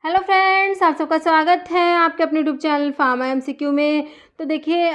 Hello friends, आप सबका स्वागत है आपके अपने यूट्यूब चैनल फार्मा एमसीक्यू में। तो देखिए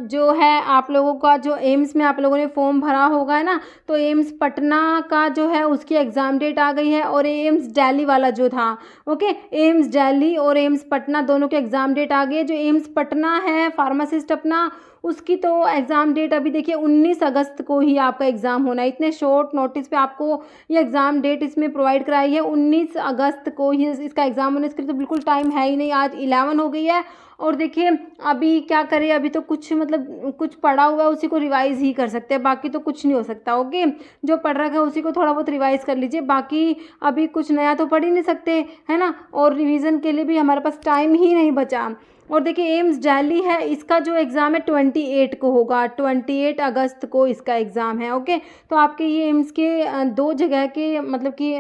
जो है आप लोगों का जो एम्स में आप लोगों ने फॉर्म भरा होगा है ना, तो एम्स पटना का जो है उसकी एग्ज़ाम डेट आ गई है। और एम्स दिल्ली वाला जो था, ओके, एम्स दिल्ली और एम्स पटना दोनों के एग्ज़ाम डेट आ गई है। जो एम्स पटना है फार्मासिस्ट अपना, उसकी तो एग्ज़ाम डेट अभी देखिए 19 अगस्त को ही आपका एग्ज़ाम होना है। इतने शॉर्ट नोटिस पे आपको ये एग्ज़ाम डेट इसमें प्रोवाइड कराई है। 19 अगस्त को ही इसका एग्ज़ाम होना है। इसके लिए तो बिल्कुल टाइम है ही नहीं, आज 11 हो गई है। और देखिए अभी क्या करें, अभी तो कुछ मतलब कुछ पढ़ा हुआ है उसी को रिवाइज़ ही कर सकते हैं, बाकी तो कुछ नहीं हो सकता। ओके, जो पढ़ रखा है उसी को थोड़ा बहुत रिवाइज़ कर लीजिए, बाकी अभी कुछ नया तो पढ़ ही नहीं सकते, है ना। और रिवीजन के लिए भी हमारे पास टाइम ही नहीं बचा। और देखिए एम्स दिल्ली है, इसका जो एग्ज़ाम है 28 को होगा, 28 अगस्त को इसका एग्ज़ाम है। ओके, तो आपके ये एम्स के दो जगह के मतलब कि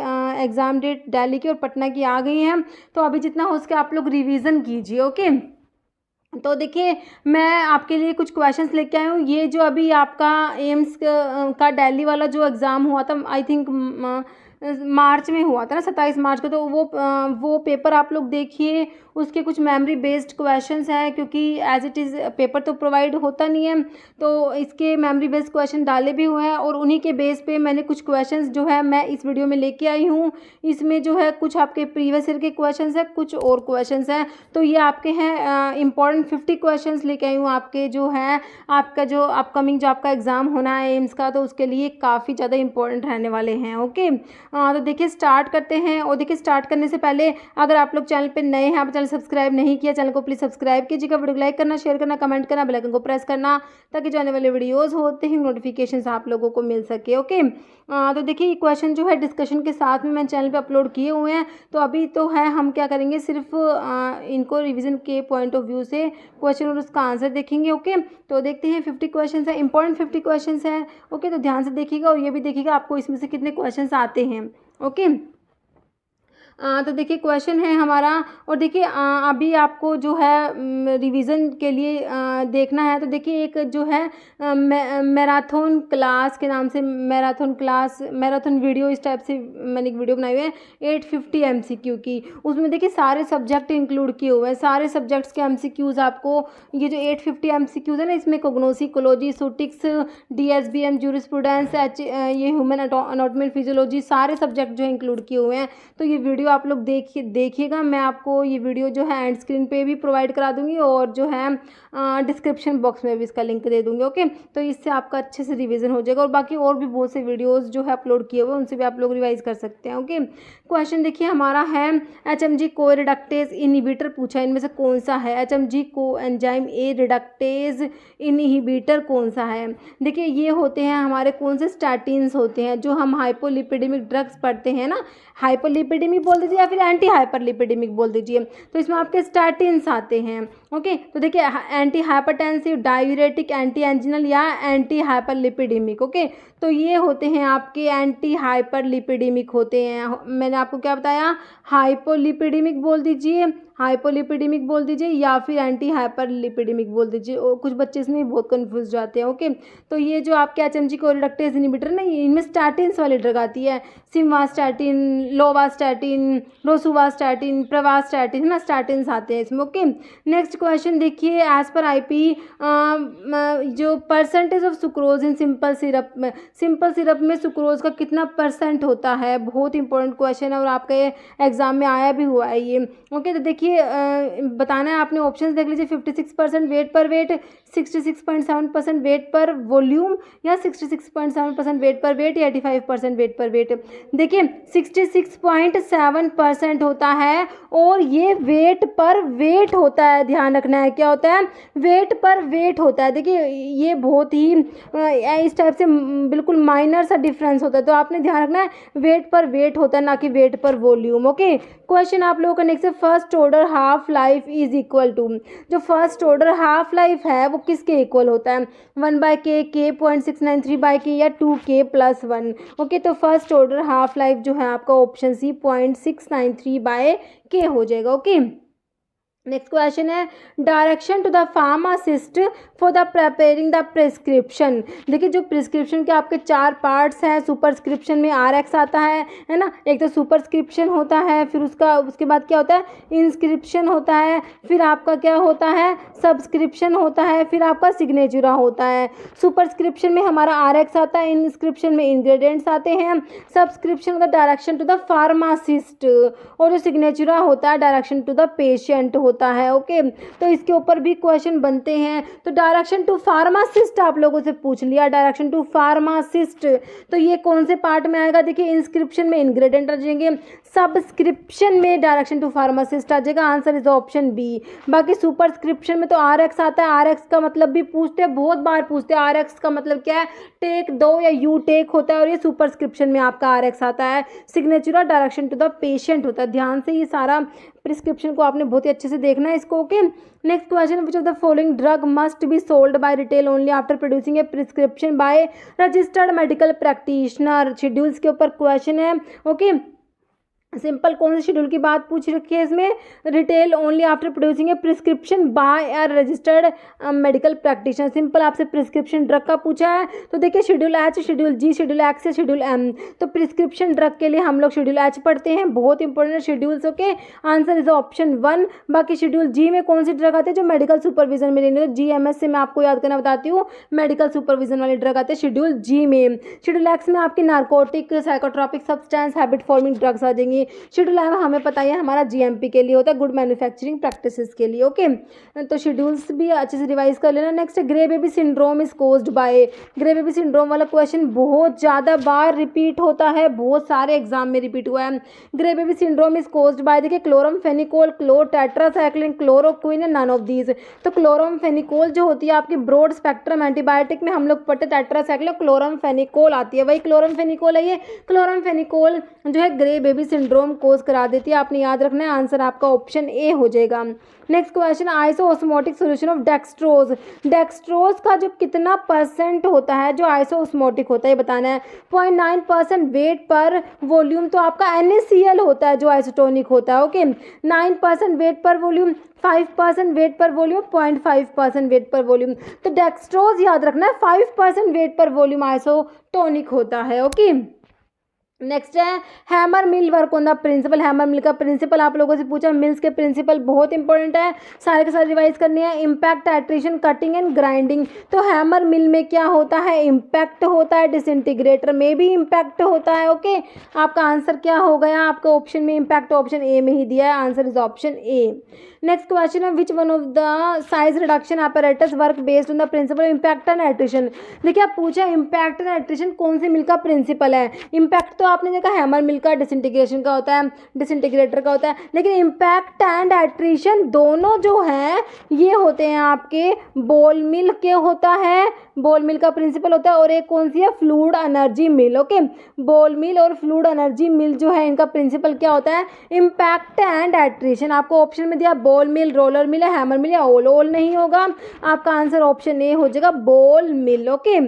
एग्ज़ाम डेट दिल्ली की और पटना की आ गई हैं। तो अभी जितना हो सके आप लोग रिवीजन कीजिए। ओके, तो देखिए मैं आपके लिए कुछ क्वेश्चंस लेके आई हूँ। ये जो अभी आपका एम्स का दिल्ली वाला जो एग्ज़ाम हुआ था, आई थिंक मार्च में हुआ था ना, 27 मार्च को। तो वो पेपर आप लोग देखिए, उसके कुछ मेमोरी बेस्ड क्वेश्चंस हैं, क्योंकि एज इट इज़ पेपर तो प्रोवाइड होता नहीं है, तो इसके मेमोरी बेस्ड क्वेश्चन डाले भी हुए हैं। और उन्हीं के बेस पे मैंने कुछ क्वेश्चंस जो है मैं इस वीडियो में लेके आई हूँ। इसमें जो है कुछ आपके प्रीवियस ईयर के क्वेश्चंस हैं, कुछ और क्वेश्चंस हैं। तो ये आपके हैं इंपॉर्टेंट 50 क्वेश्चंस लेके आई हूँ आपके, जो है आपका जो अपकमिंग जो आपका एग्ज़ाम होना है एम्स का, तो उसके लिए काफ़ी ज़्यादा इंपॉर्टेंट रहने वाले हैं। ओके, तो देखिए स्टार्ट करते हैं। और देखिए स्टार्ट करने से पहले अगर आप लोग चैनल पे नए हैं, आप चैनल सब्सक्राइब नहीं किया, चैनल को प्लीज़ सब्सक्राइब कीजिएगा, वीडियो को लाइक करना, शेयर करना, कमेंट करना, बेल आइकन को प्रेस करना, ताकि जो आने वाले वीडियोस होते हैं नोटिफिकेशन आप लोगों को मिल सके। ओके, तो देखिए ये क्वेश्चन जो है डिस्कशन के साथ में मैंने चैनल पे अपलोड किए हुए हैं। तो अभी तो है, हम क्या करेंगे, सिर्फ इनको रिवीजन के पॉइंट ऑफ व्यू से क्वेश्चन और उसका आंसर देखेंगे। ओके, तो देखते हैं 50 क्वेश्चन है, इंपॉर्टेंट 50 क्वेश्चन है। ओके, तो ध्यान से देखिएगा और ये भी देखिएगा आपको इसमें से कितने क्वेश्चन आते हैं। ओके, तो देखिए क्वेश्चन है हमारा। और देखिए अभी आपको जो है रिवीजन के लिए देखना है। तो देखिए एक जो है मैराथन क्लास के नाम से, मैराथन क्लास, मैराथन वीडियो, इस टाइप से मैंने एक वीडियो बनाई हुई है 850 एमसीक्यू की। उसमें देखिए सारे सब्जेक्ट इंक्लूड किए हुए हैं, सारे सब्जेक्ट्स के एमसीक्यूज़ आपको, ये जो 850 एमसीक्यूज़ है ना, इसमें कोग्नोसी, कोलॉजी, सूटिक्स, डीएसबीएम, जूरिस्प्रूडेंस, ये ह्यूमन एनाटॉमी एंड फिजियोलॉजी, सारे सब्जेक्ट जो है इंक्लूड किए हुए हैं। तो ये वीडियो आप लोग देखिएगा। मैं आपको ये वीडियो जो है एंड स्क्रीन पे भी प्रोवाइड करा दूंगी, और जो है डिस्क्रिप्शन बॉक्स में भी इसका लिंक दे दूंगी। ओके, तो इससे आपका अच्छे से रिवीजन हो जाएगा। और बाकी और भी बहुत से वीडियोस जो है अपलोड किए हुए हैं, उनसे भी आप लोग रिवाइज कर सकते हैं। ओके, क्वेश्चन देखिए हमारा है एचएमजी को रिडक्टेज इनहिबिटर पूछा, इनमें से कौन सा है एचएमजी को एंजाइम ए रिडक्टेज इनहिबिटर, कौन सा है। देखिए ये होते हैं हमारे कौन से स्टैटिन्स होते हैं, जो हम हाइपोलिपिडेमिक ड्रग्स पढ़ते हैं ना, हाइपरलिपिडेमिक बोल दीजिए या फिर एंटी हाइपरलिपिडेमिक बोल दीजिए, तो इसमें आपके स्टैटिन्स आते हैं। ओके, तो देखिए एंटी हाइपरटेंसिव, डायूरेटिक, एंटी एंजिनल या एंटी हाइपरलिपिडेमिक। ओके, तो ये होते हैं आपके एंटी हाइपरलिपिडेमिक होते हैं। मैंने आपको क्या बताया, हाइपोलिपिडेमिक बोल दीजिए, हाइपोलिपिडेमिक बोल दीजिए, या फिर एंटी हाइपरलिपिडेमिक बोल दीजिए। और कुछ बच्चे इसमें बहुत कंफ्यूज जाते हैं। ओके, तो ये जो आपके एचएमजी को रिडक्टेज इनहिबिटर ना, इनमें स्टैटिन्स वाली ड्रग आती है, सिम्वास्टैटिन, लोवास्टैटिन, रोसुवास्टैटिन, प्रवास्टैटिन, है ना, स्टैटिन्स आते हैं इसमें। ओके, नेक्स्ट क्वेश्चन देखिए, एज पर आईपी जो percentage of sucrose in simple syrup में, सिंपल सिरप में सुक्रोज का कितना परसेंट होता है, बहुत इंपॉर्टेंट क्वेश्चन है और आपके एग्जाम में आया भी हुआ है ये। ओके, तो देखिए बताना है आपने, ऑप्शंस देख लीजिए, 56% वेट पर वेट, 66.7% वेट पर वॉल्यूम, या 66.7% वेट पर वेट, या 85% वेट पर वेट। देखिए 66.7% होता है, और ये वेट पर वेट होता है, ध्यान रखना है क्या होता है, वेट पर वेट होता है। देखिए ये बहुत ही इस टाइप से बिल्कुल माइनर सा डिफरेंस होता है, तो आपने ध्यान रखना है वेट पर वेट होता है, ना कि वेट पर वॉल्यूम। ओके, क्वेश्चन आप लोगों का नेक्स्ट है, first order half life is equal to, जो फर्स्ट ऑर्डर हाफ लाइफ है वो किसके इक्वल होता है, 1/k, k 0.693/k, या 2k+1। ओके, तो फर्स्ट ऑर्डर हाफ लाइफ जो है आपका ऑप्शन सी 0.693/k हो जाएगा। ओके, नेक्स्ट क्वेश्चन है direction to the pharmacist for the preparing the prescription. देखिए जो प्रिस्क्रिप्शन के आपके 4 पार्ट्स हैं, सुपरस्क्रिप्शन में RX आता है ना, एक तो सुपरस्क्रिप्शन होता है, फिर उसके बाद क्या होता है, इंस्क्रिप्शन होता है, फिर आपका क्या होता है, सब्सक्रिप्शन होता है, फिर आपका सिग्नेचुरा होता है। सुपरस्क्रिप्शन में हमारा RX आता है, इंस्क्रिप्शन में इंग्रेडिएंट्स आते हैं, सब्सक्रिप्शन का डायरेक्शन टू द फार्मासिस्ट, और जो सिग्नेचुरा होता है डायरेक्शन टू द पेशेंट होता है। ओके, तो इसके ऊपर भी क्वेश्चन बनते हैं। तो डायरेक्शन टू फार्मासिस्ट आप लोगों से पूछ लिया, डायरेक्शन टू फार्मासिस्ट तो ये कौन से पार्ट में आएगा, देखिए इंस्क्रिप्शन में इंग्रेडिएंट आ जाएंगे, सब्सक्रिप्शन में डायरेक्शन टू फार्मासिस्ट आ जाएगा, आंसर इज ऑप्शन बी। बाकी सुपरस्क्रिप्शन में तो RX आता है, RX का मतलब भी पूछते हैं, बहुत बार पूछते हैं, RX का मतलब क्या है, टेक दो या यू टेक होता है, और ये सुपरस्क्रिप्शन में आपका RX आता है। Signature direction to the patient होता है। ध्यान से ये सारा प्रिस्क्रिप्शन को आपने बहुत ही अच्छे से देखना है इसको। Okay, next question, which of the following drug must be sold by retail only after producing A prescription by registered medical practitioner. Schedules के ऊपर क्वेश्चन है। ओके, सिंपल कौन से शेड्यूल की बात पूछ रखी है इसमें, रिटेल ओनली आफ्टर प्रोड्यूसिंग ए प्रिस्क्रिप्शन बाय ए रजिस्टर्ड मेडिकल प्रैक्टिशनर। सिंपल आपसे प्रिस्क्रिप्शन ड्रग का पूछा है, तो देखिए schedule H, schedule G, schedule X या शेड्यूल M। तो प्रिस्क्रिप्शन ड्रग के लिए हम लोग शेड्यूल H पढ़ते हैं, बहुत important schedules. Okay, answer is option 1। बाकी शेड्यूल G में कौन सी ड्रग आती है, जो मेडिकल सुपरविजन में लेनी है, तो GMS से मैं आपको याद करना बताती हूँ, मेडिकल सुपरविजन वाली ड्रग आते हैं शेड्यूल G में। शेड्यूल X में आपकी narcotic, psychotropic substance, habit forming drugs आ जाएंगी। शेड्यूल M हमें पता है हमारा GMP के लिए होता है, गुड मैन्युफैक्चरिंग प्रैक्टिसेस के लिए। ओके, तो शेड्यूल्स भी अच्छे से रिवाइज कर लेना। Next, grey baby syndrome is caused bye. Grey baby syndrome वाला क्वेश्चन बहुत ज़्यादा बार रिपीट होता है, बहुत सारे एग्जाम में रिपीट हुआ है। Grey baby syndrome is caused by, देखिए chloramphenicol, chlortetracycline, chloroquine and none of these. तो क्लोरमफेनिकोल जो होती है आपकी ब्रॉड स्पेक्ट्रम एंटीबायोटिक में हम लोग पढ़ते टेट्रासाइक्लिन, क्लोरमफेनिकोल आती है, वही क्लोरमफेनिकोल है। ये क्लोरमफेनिकोल जो है ग्रे बेबी सिंड्रोम कोज करा देती है, आपने याद रखना है, आंसर आपका ऑप्शन ए हो जाएगा। Next question, isoosmotic solution of dextrose. Dextrose का जो कितना % होता है जो आइसोओस्मोटिक होता है ये बताना है। 0.9% वेट पर वॉल्यूम तो आपका NaCl होता है जो आइसोटोनिक होता है। ओके, 9% वेट पर वॉल्यूम, 5% वेट पर वॉल्यूम, 0.5% वेट पर वॉल्यूम। तो डेक्सट्रोज याद रखना है 5% वेट पर वॉल्यूम आइसोटोनिक होता है। ओके, नेक्स्ट है hammer mill work on the principle. Hammer mill का प्रिंसिपल आप लोगों से पूछा, मिल्स के प्रिंसिपल बहुत इंपॉर्टेंट है, सारे के सारे रिवाइज करने हैं। Impact, attrition, cutting and grinding. तो हैमर मिल में क्या होता है, इम्पैक्ट होता है, डिसइंटीग्रेटर में भी इम्पैक्ट होता है। ओके, आपका आंसर क्या हो गया, आपका ऑप्शन में इम्पैक्ट ऑप्शन ए में ही दिया है, answer is option A. Next question है, which one of the size reduction apparatus work based on the principle impact and attrition. देखिए आप पूछा इम्पैक्ट एंड एट्रिशन कौन से मिल का प्रिंसिपल है। इम्पैक्ट तो आपने देखा हैमर मिल का डिसइंटीग्रेशन का होता है, डिसइंटीग्रेटर का होता है, लेकिन इम्पैक्ट एंड एट्रिशन दोनों जो हैं ये होते हैं आपके बॉल मिल के होता है, बॉल मिल का प्रिंसिपल होता है, और एक कौन सी है, फ्लूइड एनर्जी मिल। ओके, बॉल मिल और फ्लूइड एनर्जी मिल जो है इनका प्रिंसिपल क्या होता है, इम्पैक्ट एंड एट्रिशन। आपको ऑप्शन में दिया बॉल मिल, रोलर मिल, हैमर मिल या ओल। ओल नहीं होगा, आपका आंसर ऑप्शन ए हो जाएगा, बॉल मिल। ओके,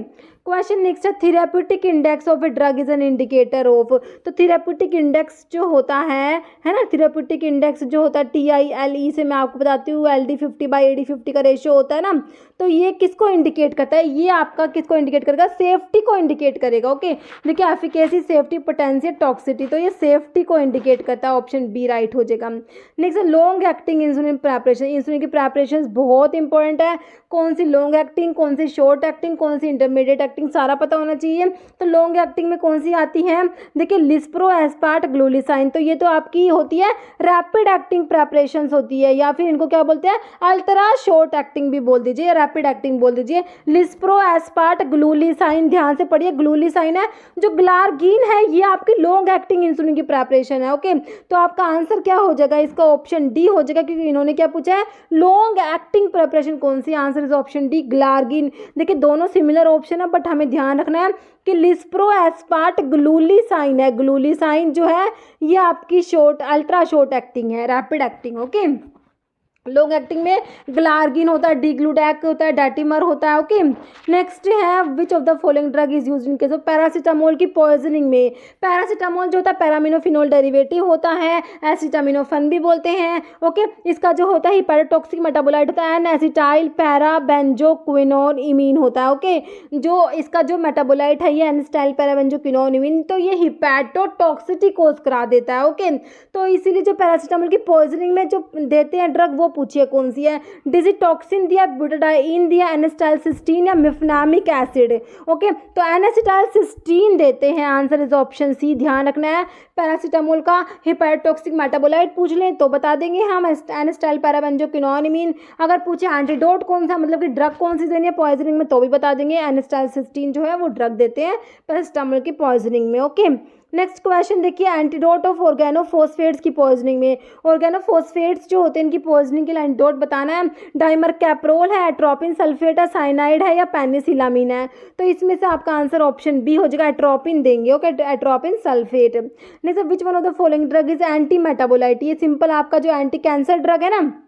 क्वेश्चन नेक्स्ट है, therapeutic index of a drug is an indicator of. तो थेराप्यूटिक इंडेक्स जो होता है ना, थेराप्यूटिक इंडेक्स जो होता है TILE से मैं आपको बताती हूँ, LD50/AD50 का रेशियो होता है ना, तो ये किसको इंडिकेट करता है, ये आपका किसको इंडिकेट करेगा, सेफ्टी को इंडिकेट करेगा। ओके, देखिए एफिकेसी, सेफ्टी, पोटेंशियल, टॉक्सिटी, तो ये सेफ्टी को इंडिकेट करता है, ऑप्शन बी राइट हो जाएगा। नेक्स्ट है long acting insulin preparation. Insulin की प्रेपरेशन बहुत इंपॉर्टेंट है, कौन सी लॉन्ग एक्टिंग, कौन सी शॉर्ट एक्टिंग, कौन सी इंटरमीडिएट एक्टिंग, सारा पता होना चाहिए। तो लॉन्ग एक्टिंग में कौन सी आती है, देखिए लिस्प्रो, एस्पार्ट, ग्लूलिसाइन। तो ये तो आपकी होती है रैपिड एक्टिंग प्रेपरेशंस होती है, या फिर इनको क्या बोलते हैं, अल्ट्रा शॉर्ट एक्टिंग भी बोल दीजिए, रैपिड एक्टिंग बोल दीजिए। लिस्प्रो, एस्पार्ट, ग्लूलिसाइन, ध्यान से पढ़िए, ग्लूलिसाइन है जो ग्लार्गिन है, ये आपकी लॉन्ग एक्टिंग इंसुलिन की प्रेपरेशन है। ओके, तो आपका आंसर क्या हो जाएगा, इसका ऑप्शन डी हो जाएगा, क्योंकि इन्होंने क्या पूछा है, लॉन्ग एक्टिंग प्रेपरेशन कौन सी, आंसर इज ऑप्शन डी, ग्लार्गिन। देखिए दोनों सिमिलर ऑप्शन है, बट हमें ध्यान रखना है कि लिस्प्रो, एस्पार्ट, ग्लूलिसाइन है, ग्लूलिसाइन जो है ये आपकी शॉर्ट, अल्ट्रा शॉर्ट एक्टिंग है, rapid acting. Okay, long acting में ग्लार्गिन होता है, डिग्लूडैक होता है, डाटिमर होता है। ओके, नेक्स्ट है विच of the following drug is use in case of paracetamol की पॉइजनिंग में। पैरासीटामोल जो होता है पैरामिनोफिनोल डेरिवेटिव होता है, एसिटामिनोफेन भी बोलते हैं। ओके, इसका जो होता है हिपैटोटॉक्सिक मेटाबोलाइट होता है एन एसिटाइल पैराबेंजोक्विनोन इमीन होता है। ओके, जो इसका जो मेटाबोलाइट है ये एन एसिटाइल पैराबेंजोक्विनोन इमीन, तो ये हिपैटोटॉक्सिटी कोज करा देता है। ओके, तो इसीलिए जो पैरासीटामोल की पॉइजनिंग में जो देते हैं ड्रग वो पूछिए कौन सी है। डिजिटॉक्सिन दिया, ब्यूटाडाइन दिया, एनेस्टाइलसिस्टीन या मिफनामिक एसिड। ओके, तो एनेसिटाइलसिस्टीन देते हैं, आंसर इज ऑप्शन सी। ध्यान रखना है, पैरासीटामोल का हिपैटोटॉक्सिक मेटाबोलाइट पूछ लें तो बता देंगे हम एनेस्टाइल पैराबेंजोक्विनोन। अगर पूछे एंटीडोट कौन सा, मतलब कि ड्रग कौन सी देनी है पॉइजनिंग में, तो भी बता देंगे एनेस्टाइलसिस्टीन जो है वो ड्रग देते हैं पैरासीटामोल की पॉइजनिंग में। ओके, नेक्स्ट क्वेश्चन देखिए, एंटीडोट ऑफ ऑर्गेनोफॉस्फेट्स की पॉइजनिंग में। ऑर्गेनोफॉस्फेट्स जो होते हैं इनकी पॉइजनिंग के लिए एंटीडोट बताना है। डाइमर कैप्रोल है, एट्रोपिन सल्फेट है, साइनाइड है या पेनिसिलामिन है। तो इसमें से आपका आंसर ऑप्शन बी हो जाएगा, एट्रोपिन देंगे। Okay, atropine sulphate. Next, which one of the following drug is anti metabolite. ये सिंपल आपका जो एंटी कैंसर ड्रग है ना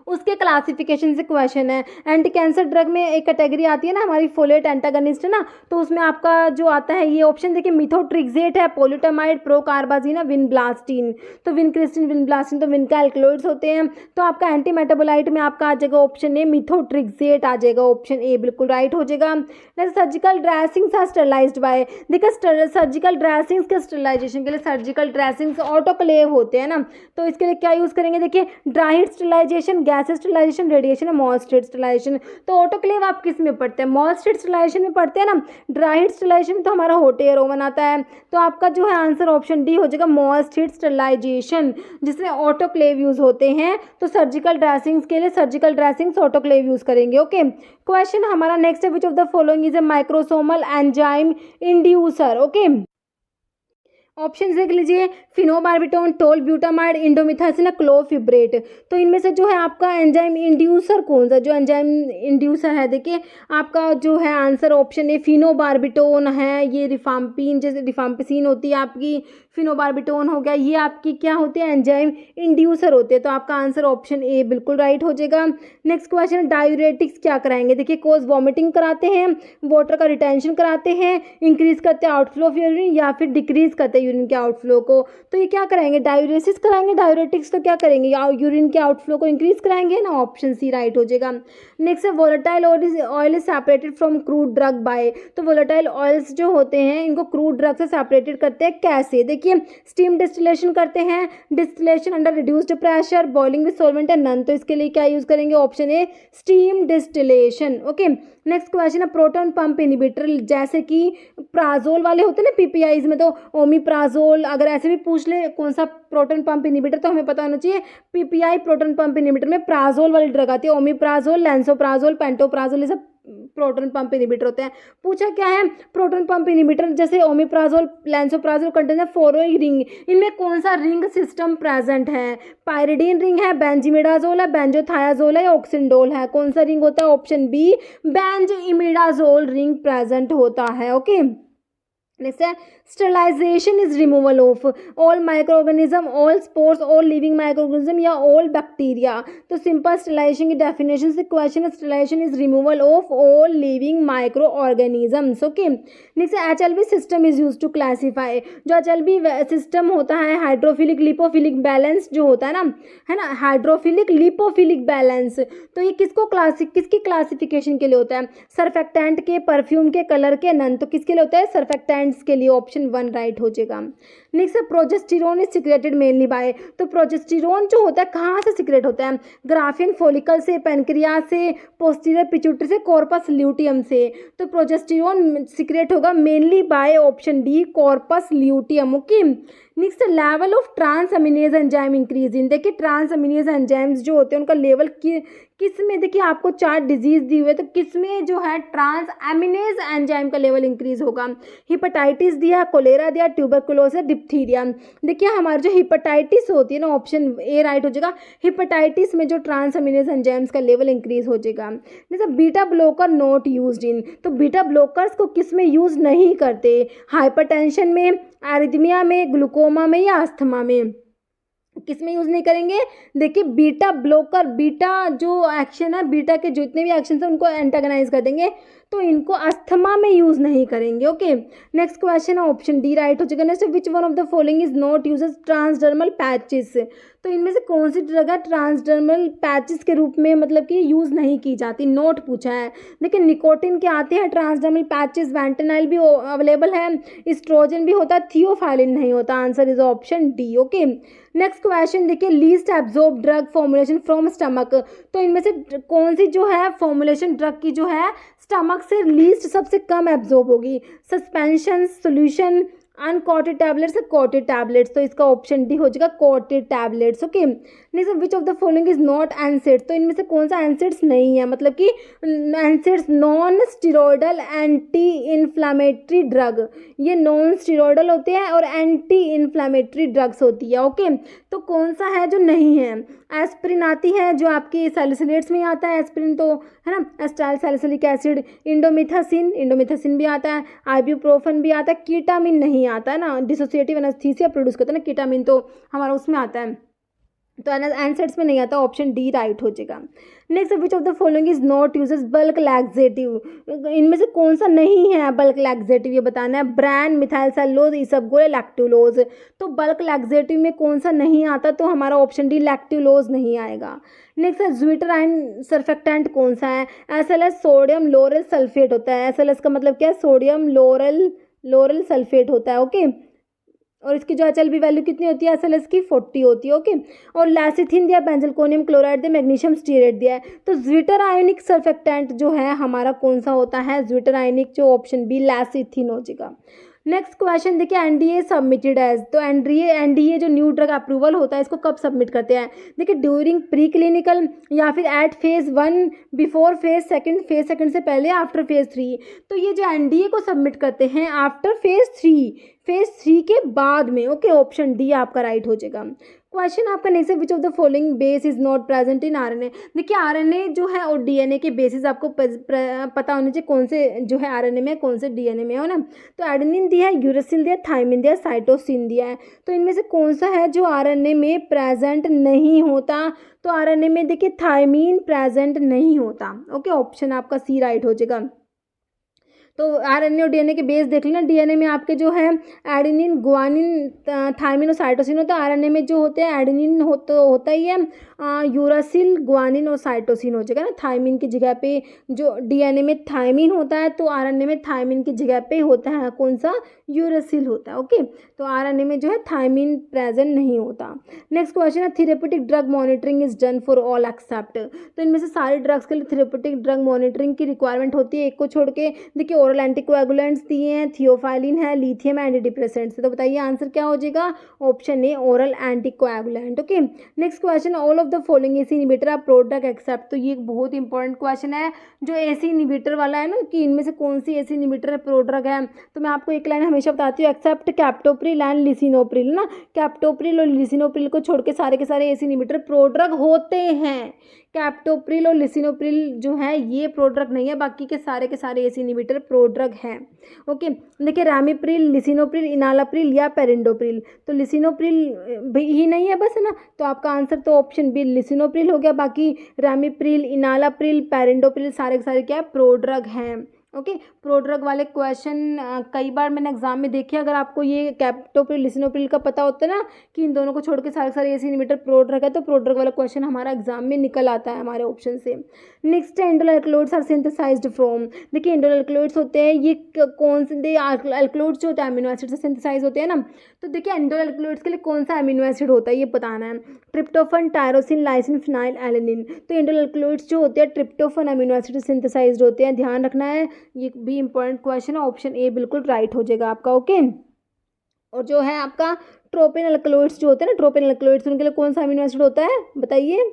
उसके क्लासिफिकेशन से क्वेश्चन है। एंटी कैंसर ड्रग में एक कैटेगरी आती है ना हमारी फोलेट एंटागनिस्ट है ना, तो उसमें आपका जो आता है ये ऑप्शन देखिए, मिथोट्रिक्सेट है, पोलिटामाइड, प्रोकार्बाजिन, विनब्लास्टिन। तो विनक्रिस्टिन, विनब्लास्टिन तो विन के एल्कलॉइड्स होते हैं। तो आपका एंटी मेटाबोलाइट में आपका आ जाएगा ऑप्शन ए, मिथोट्रिक्सेट आ जाएगा, ऑप्शन ए बिल्कुल राइट हो जाएगा। Next, surgical dressings are sterilized by. देखिए सर्जिकल ड्रेसिंग्स के स्टरलाइजेशन के लिए सर्जिकल ड्रेसिंग्स ऑटोक्लेव होते हैं ना, तो इसके लिए क्या यूज़ करेंगे, देखिए dry heat sterilization, gas sterilization, radiation, moist heat sterilization. तो ऑटोक्लेव आप किस में पढ़ते हैं, मॉइस्ट हीट स्टरलाइजेशन में पढ़ते हैं ना। ड्राई हीट स्टरलाइजेशन में तो हमारा हॉट एयर ओवन आता है, तो आपका जो है आंसर ऑप्शन डी हो जाएगा, मॉइस्ट हीट स्टरलाइजेशन, जिसमें ऑटोक्लेव यूज होते हैं। तो सर्जिकल ड्रेसिंग्स के लिए सर्जिकल ड्रेसिंग्स ऑटोक्लेव यूज करेंगे। ओके, क्वेश्चन हमारा नेक्स्ट है, विच of the following is a microsomal enzyme inducer. Okay, option देख लीजिए, फिनोबार्बिटोन, टोलब्यूटामाइड, इंडोमिथासिन, क्लोफिब्रेट। तो इनमें से जो है आपका एंजाइम इंड्यूसर कौन सा, जो एंजाइम इंड्यूसर है देखिए आपका जो है आंसर ऑप्शन ए, फिनोबार्बिटोन है। ये रिफाम्पिन जैसे रिफाम्पिसिन होती है आपकी, फिनोबार्बिटोन हो गया, ये आपकी क्या होती है एंजाइम इंड्यूसर होते हैं। तो आपका आंसर ऑप्शन ए बिल्कुल राइट हो जाएगा। नेक्स्ट क्वेश्चन, डायूरेटिक्स क्या कराएंगे, देखिए कोज वॉमिटिंग कराते हैं, वाटर का रिटेंशन कराते हैं, इंक्रीज करते हैं आउटफ्लो ऑफ यूरिन या फिर डिक्रीज करते हैं यूरिन के आउटफ्लो को। तो ये क्या कराएंगे, डायूरेसिस कराएंगे। डायूरेटिक्स तो क्या करेंगे, यूरिन के आउटफ्लो को इंक्रीज कराएंगे ना, ऑप्शन सी राइट हो जाएगा। नेक्स्ट है, volatile oil is separated from crude drug bye. तो वोलेटाइल ऑयल्स जो होते हैं इनको क्रूड ड्रग से सेपरेटेड करते हैं कैसे, देखिए स्टीम डिस्टिलेशन करते हैं, distillation under reduced pressure, boiling with solvent है नन। तो इसके लिए क्या यूज करेंगे, option A, steam distillation. Okay, next question है, प्रोटॉन पंप इनिबिटर, जैसे कि प्राजोल वाले होते हैं ना पीपीआईज में, तो ओमिप्राजोल, अगर ऐसे भी पूछ ले कौन सा प्रोटॉन पंप इनिबिटर, तो हमें पता होना चाहिए पीपीआई प्रोटॉन पंप इनिबिटर में प्राजोल वाली ड्रग आती है, ओमिप्राजोल, लैंसोप्राजोल, पेंटोप्राजोल, ये सब प्रोटॉन पंप इनिबिटर होते हैं। पूछा क्या है, प्रोटॉन पंप इनिबिटर जैसे omeprazole, lansoprazole contain the following ring, इनमें कौन सा रिंग सिस्टम प्रेजेंट है, पायरिडीन रिंग है, बेंजीमिडाजोल है, बेंजोथायाजोल है या ऑक्सिंडोल है। कौन सा रिंग होता है, option B, benzimidazole ring present होता है। ओके, नेक्स्ट है, sterilization is removal of all microorganism, all spores, all living microorganism या ऑल बैक्टीरिया। तो सिंपल स्टरलाइजेशन की डेफिनेशन से क्वेश्चन है, sterilization is removal of all living microorganisms. Okay, next HLB system is use to classify. जो HLB system होता है, hydrophilic lipophilic balance जो होता है ना, हाइड्रोफिलिक लिपोफिलिक बैलेंस, तो ये किसकी क्लासिफिकेशन के लिए होता है, सर्फेक्टेंट के, परफ्यूम के, कलर के, नन। तो किसके लिए होता है, सर्फेक्टेंट्स के लिए, ऑप्शन 1 राइट हो जाएगा। नेक्स्ट है, progesterone is secreted mainly by. तो प्रोजेस्टेरोन जो होता है कहाँ से सिक्रेट होता है, ग्राफियन फॉलिकल से, पेनक्रियाज से, पोस्टीरियर पिट्यूटरी से, कॉर्पस ल्यूटियम से। तो प्रोजेस्टेरोन सिक्रेट होगा mainly by, option D, corpus luteum. Okay, next level of transaminase enzyme increase in. देखिए ट्रांस अमीनेज एंजाइम्स जो होते हैं उनका लेवल किस में, देखिए आपको 4 डिजीज दी हुई है, तो किस में जो है ट्रांस अमीनेज एंजाइम का लेवल इंक्रीज होगा, हिपेटाइटिस दिया, कोलेरा दिया, ट्यूबरकुलोसिस, डिप्थीरिया। देखिए हमारी जो हिपेटाइटिस होती है ना, ऑप्शन ए राइट हो जाएगा, हिपेटाइटिस में जो ट्रांस अमीनेज एंजाइम्स का लेवल इंक्रीज हो जाएगा। जैसे beta blocker not used in, तो बीटा ब्लॉकर्स को किस में यूज नहीं करते, हाइपरटेंशन में, एरिथमिया में, ग्लूकोमा में या अस्थमा में। किस में यूज़ नहीं करेंगे, देखिए बीटा ब्लॉकर, बीटा जो एक्शन है, बीटा के जितने भी एक्शन है उनको एंटागनाइज कर देंगे, तो इनको अस्थमा में यूज़ नहीं करेंगे। ओके, नेक्स्ट क्वेश्चन है ऑप्शन डी राइट हो चुका है। Next, which one of the following is not uses transdermal patches, तो इनमें से कौन सी ड्रग है ट्रांसडर्मल पैचेस के रूप में मतलब कि यूज़ नहीं की जाती, नोट पूछा है। देखिए निकोटिन के आते हैं ट्रांसडर्मल पैचेस, वेंटेनाइल भी अवेलेबल है, इस्ट्रोजन भी होता है, थियोफाइलिन नहीं होता। Answer is option D. Okay, next question देखिए, least absorb drug formulation from stomach, तो इनमें से कौन सी जो है फॉर्मुलेशन ड्रग की जो है स्टमक से लीस्ट सबसे कम एब्जॉर्ब होगी, suspension, solution, uncoated tablets, coated tablets, तो इसका ऑप्शन डी हो जाएगा coated tablets. Okay, next, which of the following is not NSAIDs, तो इनमें से कौन सा एनसेड्स नहीं है, मतलब कि NSAIDs non steroidal anti inflammatory drug, ये नॉन स्टीरोइडल होते हैं और एंटी इन्फ्लामेटरी ड्रग्स होती है। ओके, तो कौन सा है जो नहीं है, एस्प्रिन आती है जो आपकी सैलिसिलेट्स में आता है, एस्प्रिन तो है ना, एस्टाइल सैलिसिलिक एसिड, इंडोमिथासिन भी आता है, आइब्यूप्रोफन भी आता है, कीटामिन नहीं आता है ना, डिसोसिएटिव एनेस्थीसिया प्रोड्यूस करता है ना कीटामिन, तो हमारा उसमें आता है, तो एनसेड्स में नहीं आता, ऑप्शन डी राइट हो जाएगा। Next, which of the following is not uses bulk laxative, इनमें से कौन सा नहीं है बल्क लैक्सेटिव, ये बताना है, ब्रांड, मिथाइल सेलुलोज, इसबगोल, लैक्टुलोज, तो बल्क लैक्सेटिव में कौन सा नहीं आता, तो हमारा ऑप्शन डी लैक्टुलोज नहीं आएगा। नेक्स्ट है ज्विटराइन सरफेक्टेंट कौन सा है, SLS सोडियम लोरल सल्फेट होता है, SLS का मतलब क्या है, सोडियम लोरल सल्फेट होता है। ओके, और इसकी जो HLB वैल्यू कितनी होती है, SLS की 40 होती है। ओके, और लैसिथिन दिया, बेंजलकोनियम क्लोराइड दिया, मैग्नीशियम स्टीरेट दिया है, तो ज्विटर आयोनिक सरफेक्टेंट जो है हमारा कौन सा होता है, ज्विटर आयोनिक, जो ऑप्शन बी लैसिथिन हो जाएगा। नेक्स्ट क्वेश्चन देखिए, NDA सबमिटेड एज, तो NDA जो न्यू ड्रग अप्रूवल होता है इसको कब सबमिट करते हैं, देखिए ड्यूरिंग प्री क्लिनिकल, या फिर at phase 1, before phase second से पहले, आफ्टर फेज 3, तो ये जो NDA को सबमिट करते हैं आफ्टर फेज 3 के बाद में। ओके, ऑप्शन डी आपका राइट हो जाएगा। क्वेश्चन आपका नेक्स्ट है, विच of the following base is not present in RNA, देखिए RNA जो है और DNA के बेसिस आपको पता होने चाहिए, कौन से जो है RNA में कौन से DNA में हो ना, तो एडेनिन दिया है, यूरेसिल दिया, थाइमिन दिया, साइटोसिन दिया है, तो इनमें से कौन सा है जो RNA में प्रेजेंट नहीं होता, तो RNA में देखिए थाइमिन प्रेजेंट नहीं होता। ओके, ऑप्शन आपका सी राइट हो जाएगा। तो RNA और DNA के बेस देख लेना, DNA में आपके जो है एडेनिन, गुआनिन, थाइमिन और साइटोसिन होता है, RNA में जो होते हैं एडेनिन होता ही है, यूरासिल, गुआनिन और साइटोसिन हो जाएगा ना, थाइमिन की जगह पे जो DNA में थाइमिन होता है, तो RNA में थाइमिन की जगह पे होता है कौन सा, यूरासिल होता है। ओके, तो RNA में जो है थाइमिन प्रेजेंट नहीं होता। नेक्स्ट क्वेश्चन है, therapeutic drug monitoring is done for all except, तो इनमें से सारे ड्रग्स के लिए थेरेप्यूटिक ड्रग मॉनिटरिंग की रिक्वायरमेंट होती है, एक को छोड़ के। देखिए ओरल एंटीकोएगुलेंट्स दिए हैं, थियोफाइलिन है, लिथियम एंटी डिप्रेसेंट्स, तो बताइए आंसर क्या हो जाएगा, option A oral anticoagulant. Okay, next question, all of the following ACE inhibitor are product except, तो ये एक बहुत इंपॉर्टेंट क्वेश्चन है जो एसी इनहिबिटर वाला है ना, कि इनमें से कौन सी एसी इनहिबिटर प्रोडक्ट है, तो मैं आपको एक लाइन हमेशा बताती हूँ, एक्सेप्ट कैप्टोप्रिल एंड लिसिनोप्रिल ना, कैप्टोप्रिल और लिसिनोप्रिल को छोड़ के सारे के सारे एसी इनहिबिटर प्रोड्रग होते हैं, कैप्टोप्रिल और लिसिनोप्रिल जो है ये प्रोड्रग नहीं है, बाकी के सारे एसी इनहिबिटर प्रोड्रग हैं। ओके, देखिए रामिप्रिल, लिसिनोप्रिल, इनालाप्रिल या पेरिंडोप्रिल, तो लिसिनोप्रिल भी ही नहीं है बस, है ना, तो आपका आंसर तो ऑप्शन बी लिसिनोप्रिल हो गया, बाकी रामिप्रिल, इनालाप्रिल, पेरिंडोप्रिल सारे के सारे क्या प्रोड्रग हैं। ओके, प्रोड्रग वाले क्वेश्चन कई बार मैंने एग्जाम में देखे, अगर आपको ये कैप्टोप्रिल, लिसिनोप्रिल का पता होता है ना कि इन दोनों को छोड़ के सारे सारे एसी इनहिबिटर प्रोड्रग है, तो प्रोड्रग वाला क्वेश्चन हमारा एग्जाम में निकल आता है हमारे ऑप्शन से। नेक्स्ट है, indole alkaloids are synthesized from, देखिए इंडोल एल्कलॉइड्स होते हैं ये कौन से एल्कलॉइड्स जो होते हैं अमीनो एसिड से सिंथेसाइज होते हैं ना, तो देखिए इंडोल एल्कलॉइड्स के लिए कौन सा अमीनो एसिड होता है ये बताना है, tryptophan, tyrosine, lysine, phenyl alanine, तो इंडोल एल्कलॉइड्स जो होते हैं ट्रिप्टोफन अमीनो एसिड से सिंथेसाइज्ड होते हैं, ध्यान रखना है, ये भी इंपॉर्टेंट क्वेश्चन है, ऑप्शन ए बिल्कुल राइट हो जाएगा आपका। ओके, और जो है आपका ट्रोपिन अल्कलॉइड्स जो होते हैं ना, ट्रोपिन अल्कलॉइड्स उनके लिए कौन सा अमीनो एसिड होता है बताइए,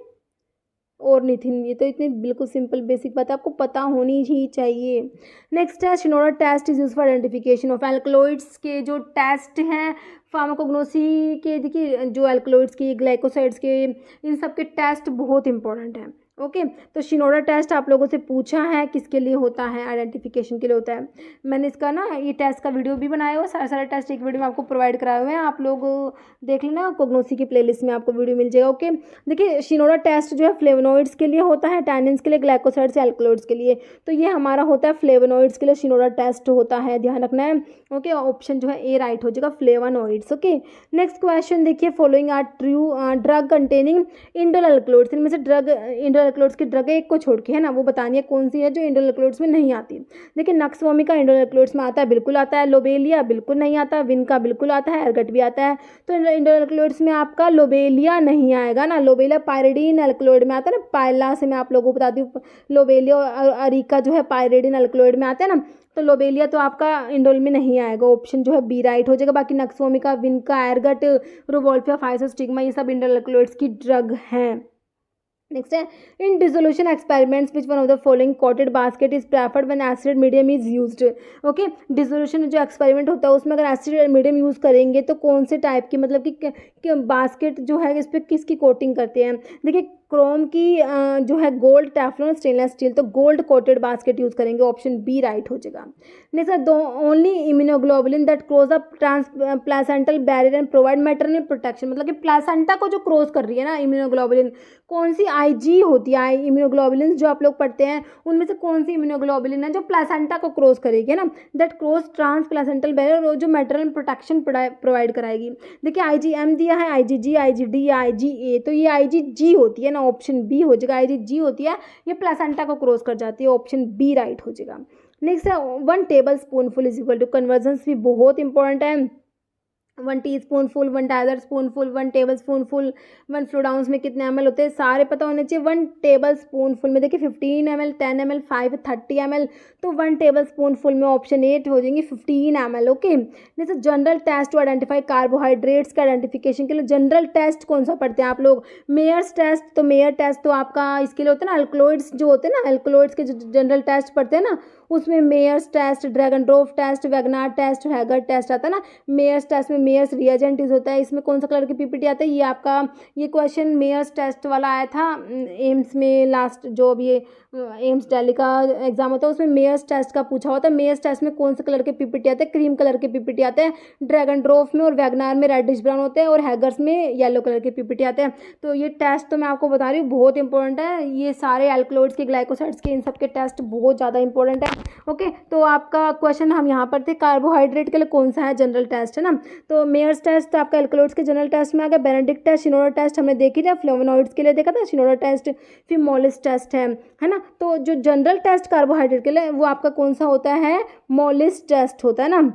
और निथिन, ये तो इतनी बिल्कुल सिंपल बेसिक बात है, आपको पता होनी ही चाहिए। नेक्स्ट है, Shinoda test is use for identification of alkaloids के जो टेस्ट हैं फार्माकोग्नोसी के, देखिए जो एल्कलॉइड्स के, ग्लाइकोसाइड्स के, इन सब के टेस्ट बहुत इंपॉर्टेंट हैं। ओके। तो शिनोडा टेस्ट आप लोगों से पूछा है किसके लिए होता है, आइडेंटिफिकेशन के लिए होता है। मैंने इसका ना ये टेस्ट का वीडियो भी बनाया हुआ, सारे सारे टेस्ट एक वीडियो में आपको प्रोवाइड कराए हुए हैं, आप लोग देख लेना, कोग्नोसी की प्लेलिस्ट में आपको वीडियो मिल जाएगा। ओके, देखिए शिनोडा टेस्ट जो है फ्लेवोनॉइड्स के लिए होता है, टैनिन्स के लिए, ग्लाइकोसाइड्स या अल्कलॉइड्स के लिए। तो ये हमारा होता है फ्लेवोनॉइड्स के लिए शिनोडा टेस्ट होता है, ध्यान रखना है। ओके, ऑप्शन जो है ए राइट हो जाएगा, फ्लेवोनॉइड्स। ओके, नेक्स्ट क्वेश्चन देखिए, following are true drug containing indole alkaloids, इनमें से ड्रग इंडोल अल्कलॉइड्स की ड्रग एक को छोड़ के है ना, वो बतानी है कौन सी है जो इंडोल अल्कलॉइड्स में नहीं आती। देखिए नक्स वोमिका इंडोल अल्कलॉइड्स में आता है, बिल्कुल आता है। लोबेलिया बिल्कुल नहीं आता, विनका बिल्कुल आता है, एर्गट भी आता है। तो इंडोल अल्कलॉइड्स में आपका लोबेलिया नहीं आएगा ना, लोबेलिया पायरिडीन अल्कलॉइड में आता है ना, पायला से मैं आप लोगों को बताती हूँ, लोबेलिया और अरिका जो है पायरिडीन अल्कलॉइड में आते हैं ना, तो लोबेलिया तो आपका इंडोल में नहीं आएगा, ऑप्शन जो है बी राइट हो जाएगा। बाकी नक्स वोमिका, विनका, एर्गट, रुवोल्फिया, फाइसोस्टिग्मा, ये सब इंडोल अल्कलॉइड्स की ड्रग हैं। नेक्स्ट है, in dissolution experiments which one of the following coated basket is preferred when acid medium is used. Okay, dissolution जो एक्सपेरिमेंट होता है उसमें अगर एसिड मीडियम यूज़ करेंगे तो कौन से टाइप की, मतलब कि बास्केट जो है इस पर किसकी कोटिंग करते हैं। देखिए क्रोम की जो है गोल्ड, टेफ्लॉन, स्टेनलेस स्टील, तो गोल्ड कोटेड बास्केट यूज़ करेंगे, ऑप्शन बी राइट हो जाएगा। नेक्स्ट है, दो only immunoglobulin that cross up placental barrier and provide maternal protection, मतलब कि प्लासेंटा को जो क्रॉस कर रही है ना इम्यूनोग्लोबुलिन, कौन सी आईजी होती है, इम्यूनोग्लोबुलिन जो आप लोग पढ़ते हैं उनमें से कौन सी इम्यूनोग्लोबुलिन है जो प्लासेंटा को क्रॉस करेगी ना, that cross transplacental barrier, और जो मैटरनल प्रोटेक्शन प्रोवाइड कराएगी। देखिए आईजीएम दिया है, आईजीजी, आईजीडी, आईजीए, तो ये आईजीजी होती है ना, ऑप्शन बी हो जाएगा, आईजीजी होती है, ये प्लासेंटा को क्रॉस कर जाती है, ऑप्शन बी राइट हो जाएगा। नेक्स्ट है, 1 table spoonful is equal to, conversions भी बहुत इंपॉर्टेंट है, 1 teaspoonful, 1 tiger spoonful, 1 table spoonful, 1 fluid ounce में कितने ml होते हैं सारे पता होने चाहिए। 1 टेबल स्पूनफुल में देखिए 15 ml, 10 ml, 5, 30 ml, तो 1 टेबल स्पूनफुल में ऑप्शन 8 हो जाएंगे 15 ml। ओके, जैसे general test to identify carbohydrates के आइडेंटिफिकेशन के लिए जनरल टेस्ट कौन सा पढ़ते हैं आप लोग, मेयर्स टेस्ट। तो मेयर टेस्ट तो आपका इसके लिए होता है ना, अल्कलॉइड्स जो होते हैं ना, अल्कलॉइड्स के जो जनरल टेस्ट पढ़ते हैं ना, उसमें Mayer's test, Dragendorff test, Wagner test, Hager test आता है ना। मेयर्स टेस्ट में मेयर्स रिएजेंट इज होता है, इसमें कौन सा कलर की पीपीटी आता है, ये आपका ये क्वेश्चन मेयर्स टेस्ट वाला आया था एम्स में लास्ट, जो अभी ये एम्स दिल्ली का एग्जाम होता है उसमें मेयर्स टेस्ट का पूछा होता है। मेयर्स टेस्ट में कौन से कलर के पीपीटी आते हैं, क्रीम कलर के पीपीटी आते हैं, ड्रैगनड्रॉफ में और वैगनार में रेडिश ब्राउन होते हैं, और हैगर्स में येलो कलर के पीपीटी आते हैं। तो ये टेस्ट तो मैं आपको बता रही हूँ बहुत इंपॉर्टेंट है, ये सारे अल्कलॉइड्स के, ग्लाइकोसाइड्स के, इन सब के टेस्ट बहुत ज़्यादा इंपॉर्टेंट है। ओके, तो आपका क्वेश्चन हम यहाँ पर थे, कार्बोहाइड्रेट के लिए कौन सा है जनरल टेस्ट, है ना। तो मेयर्स टेस्ट आपका अल्कलॉइड्स के जनरल टेस्ट में आ गया, बेनेडिक्ट टेस्ट, शिनोडा टेस्ट हमने देखी थी, फ्लेवोनॉइड्स के लिए देखा था शिनोडा टेस्ट, फिर मोलिस टेस्ट है ना। तो जो जनरल टेस्ट कार्बोहाइड्रेट के लिए वो आपका कौन सा होता है, मोलिस टेस्ट होता है ना।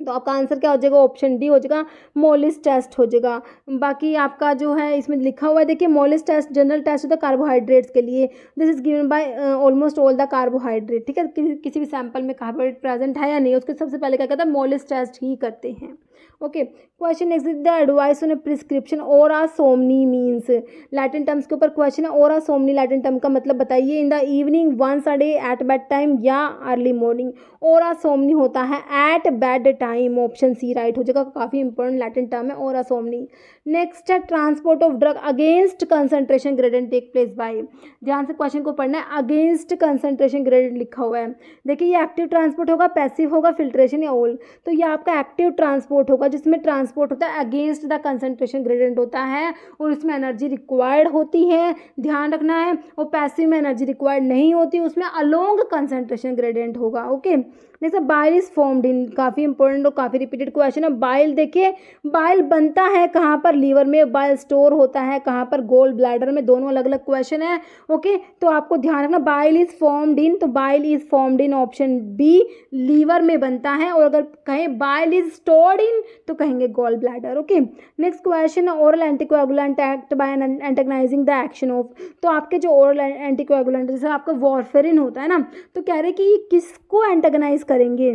तो आपका आंसर क्या हो जाएगा, ऑप्शन डी हो जाएगा, मोलिस टेस्ट हो जाएगा। बाकी आपका जो है इसमें लिखा हुआ है, देखिए मोलिस टेस्ट जनरल टेस्ट होता है कार्बोहाइड्रेट्स के लिए, this is given by almost all the carbohydrate, ठीक है। किसी भी सैंपल में कार्बोहाइड्रेट प्रेजेंट है या नहीं, उसके सबसे पहले क्या कहता है, मोलिस टेस्ट ही करते हैं। Okay, question next, the advice on a prescription ओरा सोमनी मीन्स, लैटिन टर्म्स के ऊपर क्वेश्चन है। ओरा सोमनी लैटिन टर्म का मतलब बताइए, in the evening, once a day, at bed time या अर्ली मॉर्निंग। ओरा सोमनी होता है at bed time, option C right हो जाएगा, काफ़ी इंपॉर्टेंट लैटिन टर्म है ओरा सोमनी। नेक्स्ट है, transport of drug against concentration gradient take place by, ध्यान से क्वेश्चन को पढ़ना है, अगेंस्ट कंसंट्रेशन ग्रेडियंट लिखा हुआ है। देखिए ये एक्टिव ट्रांसपोर्ट होगा, पैसिव होगा, फिल्ट्रेशन या ऑल, तो ये आपका एक्टिव ट्रांसपोर्ट होगा, जिसमें ट्रांसपोर्ट होता है अगेंस्ट द कंसंट्रेशन ग्रेडियंट होता है, और उसमें एनर्जी रिक्वायर्ड होती है, ध्यान रखना है। और पैसिव में एनर्जी रिक्वायर्ड नहीं होती, उसमें अलोंग कंसंट्रेशन ग्रेडियंट होगा। ओके, जैसे बाइल इज फॉर्म्ड इन, काफ़ी इंपॉर्टेंट और काफ़ी रिपीटेड क्वेश्चन है। बाइल देखिए, बाइल बनता है कहाँ पर, लीवर में, बाइल स्टोर होता है कहाँ पर, गोल ब्लैडर में, दोनों अलग अलग क्वेश्चन है। ओके, तो आपको ध्यान रखना, बाइल इज फॉर्म्ड इन, तो bile is formed in option B, liver में बनता है, और अगर कहें बाइल इज स्टोर्ड इन तो कहेंगे gall bladder. Okay, next question, oral anticoagulant act by antagonising the action of, तो आपके जो ओरल एंटीकोएगुलेंट जैसे आपका वॉरफेरिन होता है ना, तो कह रहे कि ये किसको एंटेगनाइज करेंगे,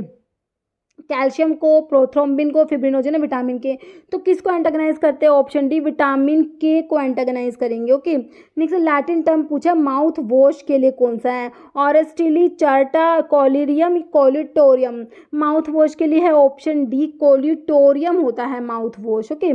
कैल्शियम को, प्रोथ्रोम्बिन को, फिब्रिनोजन है विटामिन के, तो किसको एंटागनाइज करते हैं, ऑप्शन डी विटामिन के को एंटागनाइज करेंगे। ओके, नेक्स्ट लैटिन टर्म पूछा, माउथ वॉश के लिए कौन सा है, ऑरेस्टिली, चार्टा, कोलिरियम, कोलिटोरियम। माउथ वॉश के लिए है ऑप्शन डी, कोलिटोरियम होता है mouth wash. Okay,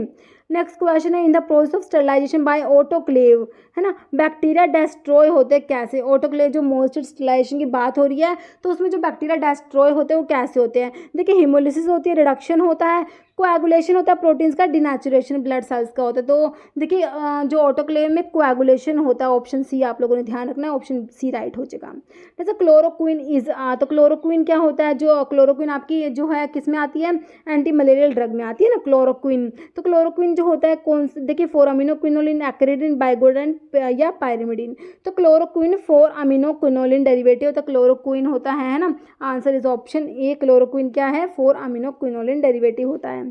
next question है in the process of sterilisation by autoclave, है ना, बैक्टीरिया डिस्ट्रॉय होते हैं कैसे। ऑटोक्लेव जो मोस्टर स्टरलाइजेशन की बात हो रही है तो उसमें जो बैक्टीरिया डिस्ट्रॉय होते हैं वो कैसे होते हैं। देखिए हिमोलिसिस होती है, रिडक्शन होता है, कोएगुलेशन होता है प्रोटीन्स का, डिनेचुरेशन ब्लड सेल्स का होता है। तो देखिए जो ऑटोक्लेव में कोएगुलेशन होता है, ऑप्शन सी आप लोगों ने ध्यान रखना है, ऑप्शन सी राइट हो जाएगा। जैसे क्लोरोक्विन इज तो क्लोरोक्विन क्या होता है, जो क्लोरोक्विन आपकी जो है किस में आती है, एंटी मलेरियल ड्रग में आती है ना क्लोरोक्विन। तो क्लोरोक्विन जो होता है कौन से, देखिए 4 अमीनोक्विनोलिन, एक्रिडिन, बाइगोडन या पायरिमिडिन। तो क्लोरोक्विन 4 अमीनोक्विनोलिन डेरिवेटिव, तो क्लोरोक्विन होता है ना, answer is option A, chloroquine क्या है, 4 अमीनोक्विनोलिन डेरिवेटिव होता है।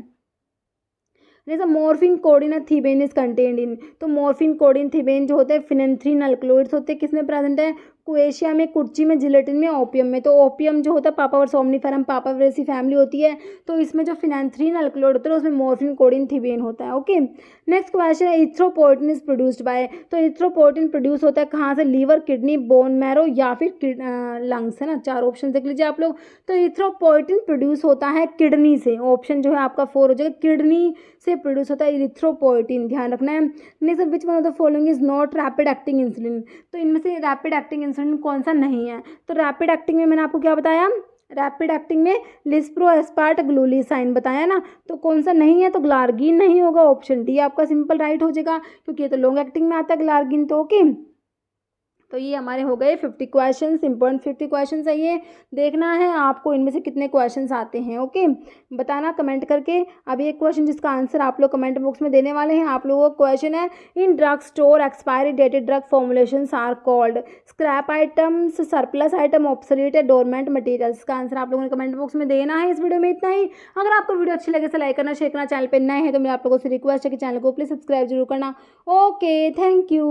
जैसे मॉर्फिन कोडिन और थीबेन इज कंटेन्ड इन, तो मॉर्फिन कोडिन थीबेन जो होते हैं फिनेंथ्रीन अल्कलॉइड्स होते हैं, किसमें प्रेजेंट है, क्वेशिया में, कुर्ची में, जिलेटिन में, ओपियम में। तो ओपियम जो होता है पापावर सोमनीफेरम, पापावरेसी फैमिली होती है, तो इसमें जो फिनेंथ्रीन अल्कलॉइड होता है उसमें मॉर्फिन कोडिन थीबेन होता है। ओके, नेक्स्ट क्वेश्चन है इथ्रोपोर्टिन इज प्रोड्यूस्ड बाय, तो इथ्रोपोर्टिन प्रोड्यूस होता है कहाँ से, लीवर, किडनी, बोन मैरो या फिर लंग्स, है ना, 4 ऑप्शन देख लीजिए आप लोग। तो इथ्रोपोर्टिन प्रोड्यूस होता है किडनी से, ऑप्शन जो है आपका 4 हो जाएगा, किडनी से प्रोड्यूस होता है इरिथ्रोपोइटिन, ध्यान रखना है। Next which one of the following is not rapid acting insulin, तो इनमें से रैपिड एक्टिंग इंसुलिन कौन सा नहीं है। तो रैपिड एक्टिंग में मैंने आपको क्या बताया, रैपिड एक्टिंग में लिस्प्रो एस्पार्ट ग्लूलिसाइन बताया ना, तो कौन सा नहीं है, तो ग्लार्गिन नहीं होगा, ऑप्शन डी आपका सिंपल राइट हो जाएगा, क्योंकि ये तो लॉन्ग एक्टिंग में आता है ग्लार्गिन। तो ओके, तो ये हमारे हो गए 50 क्वेश्चन, इंपॉर्टेंट 50 क्वेश्चन है ये, देखना है आपको इनमें से कितने क्वेश्चन आते हैं। ओके, बताना कमेंट करके। अब एक क्वेश्चन जिसका आंसर आप लोग कमेंट बॉक्स में देने वाले हैं, आप लोगों का क्वेश्चन है in drug store expiry dated drug formulations are called scrap items, surplus item, obsolete या डोरमेंट मटेरियल्स। इसका आंसर आप लोगों ने कमेंट बॉक्स में देना है। इस वीडियो में इतना ही। अगर आपको वीडियो अच्छी लगे तो लाइक करना, शेयर करना, चैनल पर नए हैं तो मैं आप लोगों से रिक्वेस्ट है कि चैनल को प्लीज सब्सक्राइब जरूर करना। Okay, thank you.